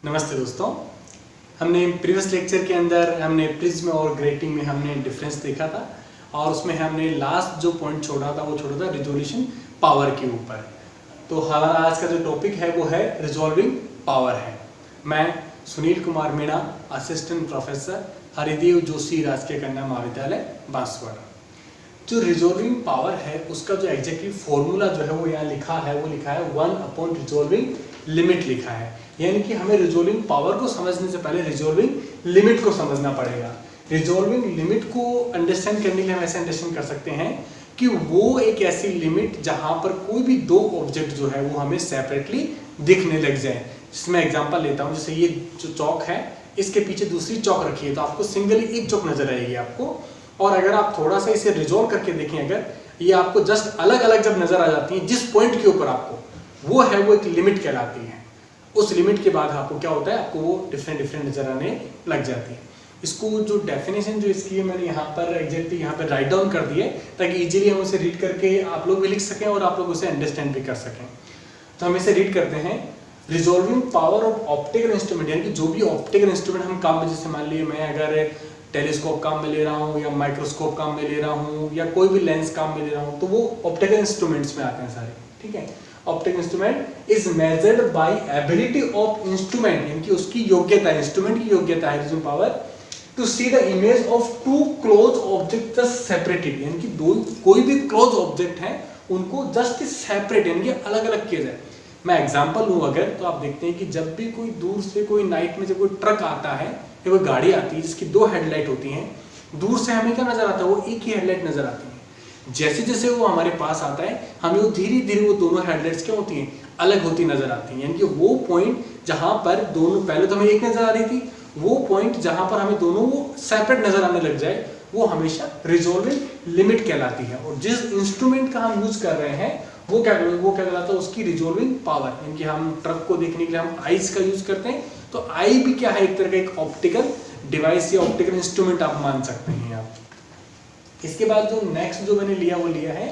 नमस्ते दोस्तों। हमने प्रीवियस लेक्चर के अंदर हमने प्रिज्म और ग्रेटिंग में हमने डिफरेंस देखा था और उसमें हमने लास्ट जो पॉइंट छोड़ा था वो छोड़ा था रिजोल्यूशन पावर के ऊपर। तो हमारा आज का जो टॉपिक है वो है रिजॉल्विंग पावर है। मैं सुनील कुमार मीणा, असिस्टेंट प्रोफेसर, हरिदेव जोशी राजकीय कन्या महाविद्यालय बांसवाड़ा। जो रिजॉल्विंग पावर है उसका जो एग्जैक्टली फॉर्मूला जो है वो यहाँ लिखा है, वो लिखा है 1 रिजॉल्विंग लिमिट लिखा है। यानी कि हमें रिजॉल्विंग पावर को समझने से पहले रिजॉल्विंग लिमिट को समझना पड़ेगा। रिजॉल्विंग लिमिट को अंडरस्टैंड करने के लिए हम ऐसे अंडरस्टैंड कर सकते हैं कि वो एक ऐसी लिमिट जहां पर कोई भी दो ऑब्जेक्ट जो है वो हमें सेपरेटली दिखने लग जाए। जिसमें एग्जांपल लेता हूं, जैसे ये जो चौक है इसके पीछे दूसरी चौक रखी है तो आपको सिंगली एक चौक नजर आएगी आपको। और अगर आप थोड़ा सा इसे रिजॉल्व करके देखें, अगर ये आपको जस्ट अलग अलग जब नजर आ जाती है जिस पॉइंट के ऊपर आपको, वो है वो एक लिमिट कहलाती है। उस लिमिट के बाद आपको क्या होता है, आपको वो डिफरेंट नजर आने लग जाती है। इसको जो डेफिनेशन जो इसकी है मैंने यहाँ पर एग्जैक्टली यहाँ पर राइट डाउन कर दी है ताकि इजीली हम उसे रीड करके आप लोग भी लिख सकें और आप लोग उसे अंडरस्टैंड भी कर सकें। तो हम इसे रीड करते हैं। Resolving power of optical instrument, यानी कि जो भी ऑप्टिकल इंस्ट्रूमेंट हम काम में, जैसे मान लीजिए मैं अगर टेलीस्कोप काम में ले रहा हूँ या माइक्रोस्कोप काम में ले रहा हूँ या कोई भी लेंस काम में ले रहा हूँ, तो वो ऑप्टिकल इंस्ट्रूमेंट्स में आते हैं सारे। ठीक है, optical instrument is measured by ability of instrument, यानी कि उसकी योग्यता, इंस्ट्रूमेंट की योग्यता है resolving power to see the image of two close object just separated, यानी कि दो कोई भी क्लोज ऑब्जेक्ट है उनको जस्ट सेपरेट यानी कि अलग अलग किया जाए। मैं एग्जांपल लूं अगर, तो आप देखते हैं कि जब भी कोई दूर से कोई नाइट में जब कोई ट्रक आता है या कोई गाड़ी आती है जिसकी दो हेडलाइट होती हैं, दूर से हमें क्या नजर आता है, वो एक ही हेडलाइट नजर आती है। जैसे जैसे वो हमारे पास आता है हमें वो धीरे धीरे वो दोनों हेडलाइट्स क्या होती हैं, अलग होती नजर आती हैं। यानी कि वो पॉइंट जहां पर दोनों, पहले तो हमें एक नजर आ रही थी, वो पॉइंट जहां पर हमें दोनों वो सेपरेट नजर आने लग जाए वो हमेशा रिजॉल्विंग लिमिट कहलाती है। और जिस इंस्ट्रूमेंट का हम यूज कर रहे हैं वो क्या कहलाता है, उसकी रिजॉल्विंग पावर। यानी कि हम ट्रक को देखने के लिए हम आईज का यूज करते हैं, तो आई भी क्या है, एक तरह का एक ऑप्टिकल डिवाइस या ऑप्टिकल इंस्ट्रूमेंट आप मान सकते हैं आप। इसके बाद जो नेक्स्ट जो मैंने लिया वो लिया है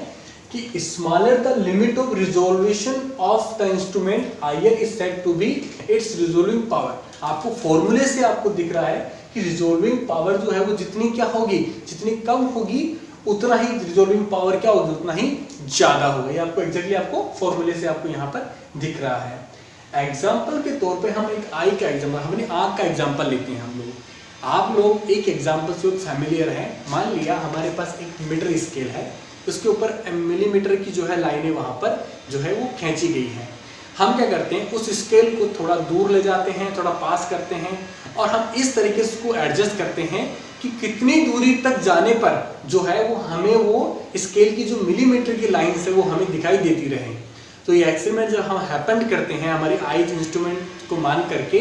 कि smaller the limit of resolution of the instrument higher is said to be its resolving power. आपको फॉर्मूले से आपको दिख रहा है कि रिजॉल्विंग पावर जो है वो जितनी क्या होगी, जितनी कम होगी उतना ही रिजॉल्विंग पावर क्या होगी, उतना ही ज्यादा होगा। ये आपको एग्जैक्टली आपको फॉर्मूले से आपको यहाँ पर दिख रहा है। एग्जाम्पल के तौर पे हम एक आई का एग्जाम्पल, हमने आंख का एग्जाम्पल लेते हैं हम लोग। आप लोग एक एग्जाम्पल से फैमिलियर है। मान लिया हमारे पास एक मीटर स्केल है, उसके ऊपर मिलीमीटर की जो है लाइनें वहां पर जो है वो खींची गई है। हम क्या करते हैं, उस स्केल को थोड़ा दूर ले जाते हैं, थोड़ा पास करते हैं और हम इस तरीके से उसको एडजस्ट करते हैं कि कितनी दूरी तक जाने पर जो है वो हमें वो स्केल की जो मिलीमीटर की लाइन है वो हमें दिखाई देती रहे। तो ये एक्सपेरिमेंट जब हम हैपेंड करते हैं हमारे आईज इंस्ट्रूमेंट को मान करके,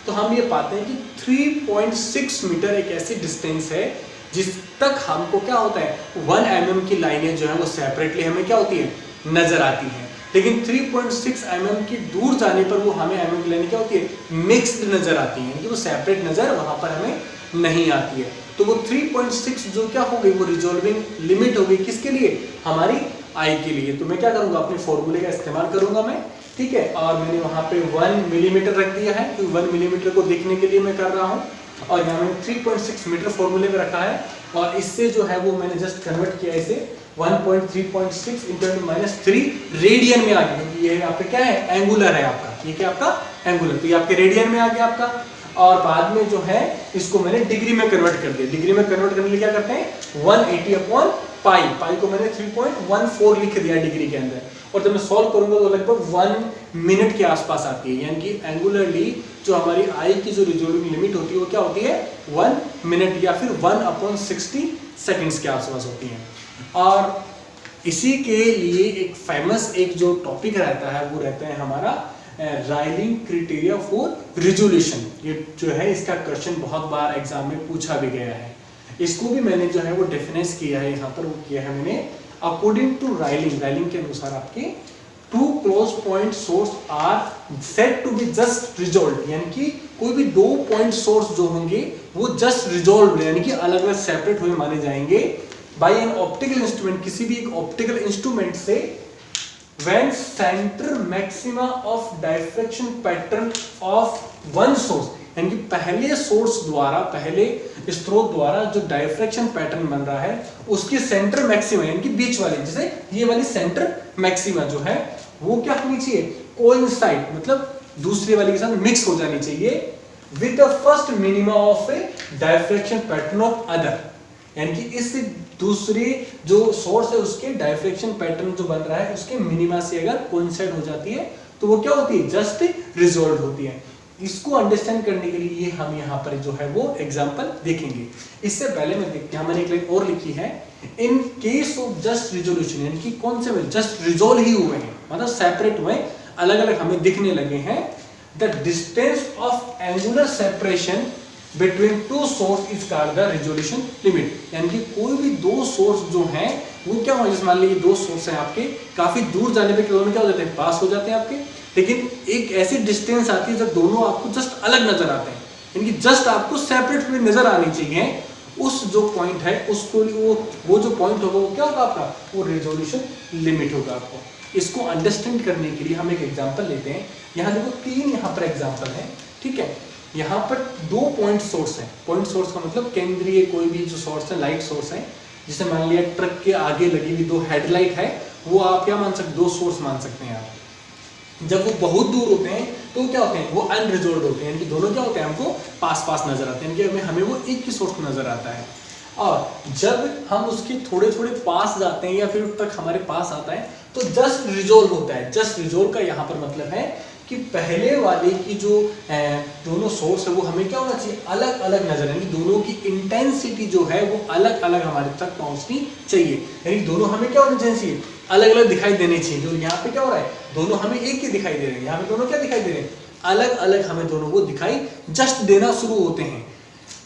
तो हम ये पाते हैं कि 3.6 मीटर एक ऐसी डिस्टेंस है जिस तक हमको क्या होता है 1 mm की लाइनें जो है वो सेपरेटली हमें क्या होती है, नजर आती हैं। लेकिन 3.6 mm की दूर जाने पर वो हमें mm की लाइनें क्या होती है, मिक्स्ड नजर आती हैं, कि वो सेपरेट नजर वहां पर हमें नहीं आती है। तो वो 3.6 जो क्या हो गई, वो रिजॉल्विंग लिमिट हो गई, किसके लिए, हमारी आई के लिए। तो मैं क्या करूंगा, अपने फॉर्मूले का इस्तेमाल करूंगा मैं। ठीक है, और मैंने वहां पे 1 मिलीमीटर रख दिया है, तो 1 मिलीमीटर को देखने के लिए मैं कर रहा हूँ और यहाँ मैंने 3.6 मीटर फॉर्मूले में रखा है और इससे जो है वो मैंने जस्ट कन्वर्ट किया इसे 1.3.6 × -3 रेडियन में आ गया, क्योंकि ये आपका क्या है, एंगुलर है आपका, ये क्या आपका एंगुलर, तो ये आपके रेडियन में आ गया आपका। और बाद में जो है इसको मैंने डिग्री में कन्वर्ट कर दिया। डिग्री में कन्वर्ट करने के लिए क्या करते हैं, 180/पाई, पाई को मैंने 3.14 लिख दिया डिग्री के अंदर। और जब मैं सॉल्व करूंगा तो लगभग 1 मिनट के आसपास आती है। यानी कि एंगुलरली जो हमारी आई की जो रिजॉल्विंग लिमिट होती है वो क्या होती है, 1 मिनट या फिर 1/60 सेकेंड्स के आसपास होती है। और इसी के लिए एक फेमस एक जो टॉपिक रहता है वो रहता है हमारा रायलिंग क्राइटेरिया फॉर रिजोल्यूशन। ये जो है इसका क्वेश्चन बहुत बार एग्जाम में पूछा भी गया है। इसको भी मैंने जो है वो डिफाइन किया है, यहाँ पर वो किया है मैंने अकॉर्डिंग टू रायलिंग के अनुसार आपके 2 close point source are said to be just resolve, यानी कि कोई भी 2 पॉइंट सोर्स जो होंगे वो जस्ट रिजॉल्व यानी कि अलग अलग सेपरेट हुए माने जाएंगे बाय एन ऑप्टिकल इंस्ट्रूमेंट, किसी भी एक ऑप्टिकल इंस्ट्रूमेंट से when centre maxima of diffraction pattern of one source, यानी कि पहले सोर्स द्वारा, पहले स्रोत द्वारा जो डायफ्रैक्शन पैटर्न बन रहा है उसकी सेंटर मैक्सिमा यानी कि बीच वाली, जैसे ये वाली सेंटर मैक्सिमा जो है वो क्या होनी चाहिए, कोइंसाइड, मतलब दूसरे वाली के साथ मिक्स हो जानी चाहिए with the first minima of A diffraction pattern of other, यानी कि इस दूसरे जो सोर्स है उसके डायफ्रैक्शन पैटर्न जो बन रहा है उसके मिनिमा से अगर कोइंसाइड हो जाती है तो वो क्या होती है, जस्ट रिजॉल्व होती है। इसको अंडरस्टैंड करने के लिए हम यहाँ पर जो है वो एग्जांपल देखेंगे। इससे पहले मैं देखते हैं, मैंने एक लाइन और लिखी है, in case of just resolution, यानी कि कौन से में जस्ट रिजोल्व ही हुए हैं, मतलब सेपरेट हुए, अलग अलग हमें दिखने लगे हैं, the distance of angular separation between two source is called the resolution limit, यानी कि कोई भी दो सोर्स जो हैं वो क्या हो, जैसे मान लीजिए दो सोर्स हैं आपके, काफी दूर जाने पे दोनों क्या हो जाते हैं, पास हो जाते हैं आपके, लेकिन एक ऐसी डिस्टेंस आती है जब दोनों आपको जस्ट अलग नजर आते हैं, यानी कि जस्ट आपको सेपरेट में नजर आनी चाहिए, उस जो पॉइंट है उसको वो जो पॉइंट होगा वो क्या होगा आपका, वो रिजोल्यूशन लिमिट होगा आपको। इसको अंडरस्टैंड करने के लिए हम एक एग्जांपल लेते हैं। यहाँ देखो तीन यहाँ पर एग्जांपल है, ठीक है। यहाँ पर दो पॉइंट सोर्स है, पॉइंट सोर्स का मतलब केंद्रीय कोई भी जो सोर्स है, लाइट सोर्स है, जिसे मान लिया ट्रक के आगे लगी हुई दो हेडलाइट है, वो आप क्या मान सकते, दो सोर्स मान सकते हैं आप। जब वो बहुत दूर होते हैं तो क्या होते हैं, वो अनरिजॉल्व्ड होते हैं, यानी कि दोनों क्या होते हैं, हमको पास पास नजर आते हैं, यानी कि हमें वो एक ही सोर्स नजर आता है। और जब हम उसके थोड़े थोड़े पास जाते हैं या फिर तक हमारे पास आता है तो जस्ट रिजोल्व होता है। जस्ट रिजोल्व का यहाँ पर मतलब है कि पहले वाले की जो दोनों सोर्स है वो हमें क्या होना चाहिए, अलग अलग नजर, यानी दोनों की इंटेंसिटी जो है वो अलग अलग हमारे तक पहुंचनी चाहिए, यानी दोनों हमें क्या होना चाहिए, अलग अलग दिखाई देने चाहिए। जो यहाँ पे क्या हो रहा है, दोनों हमें एक ही दिखाई दे रहे हैं, यहाँ पे दोनों क्या दिखाई दे रहे हैं, अलग अलग हमें दोनों को दिखाई जस्ट देना शुरू होते हैं।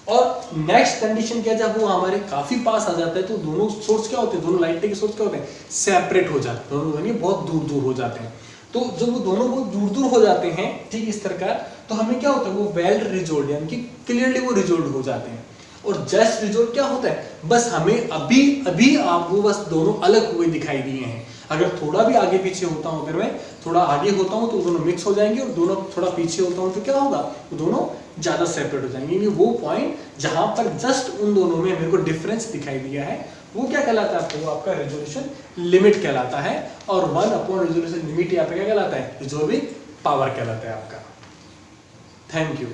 और नेक्स्ट कंडीशन क्या, जब वो हमारे काफी पास आ जाता है तो दोनों सोर्स क्या होते हैं, दोनों लाइट के सोर्स क्या होते हैं, सेपरेट हो जाते हैं, दोनों यानी बहुत दूर दूर हो जाते हैं। तो जब वो दोनों बहुत दूर दूर हो जाते हैं, ठीक इस प्रकार, तो हमें क्या होता है, वो वेल रिजोल्व, यानी कि क्लियरली वो रिजोल्व हो जाते हैं। और जस्ट रिजोल्व क्या होता है, बस हमें अभी अभी आपको बस दोनों अलग हुए दिखाई दिए हैं। अगर थोड़ा भी आगे पीछे होता हूँ, अगर मैं थोड़ा आगे होता हूँ तो दोनों मिक्स हो जाएंगे, और दोनों थोड़ा पीछे होता हूँ तो क्या होगा, वो दोनों ज्यादा सेपरेट हो जाएंगे। यानी वो पॉइंट जहां पर जस्ट उन दोनों में मेरे को डिफरेंस दिखाई दिया है वो क्या कहलाता है आपको, वो आपका रिजोल्यूशन लिमिट कहलाता है। और 1/, रिजोल्यूशन लिमिट यहाँ पे क्या कहलाता है, रिजॉल्विंग पावर कहलाता है आपका। Thank you.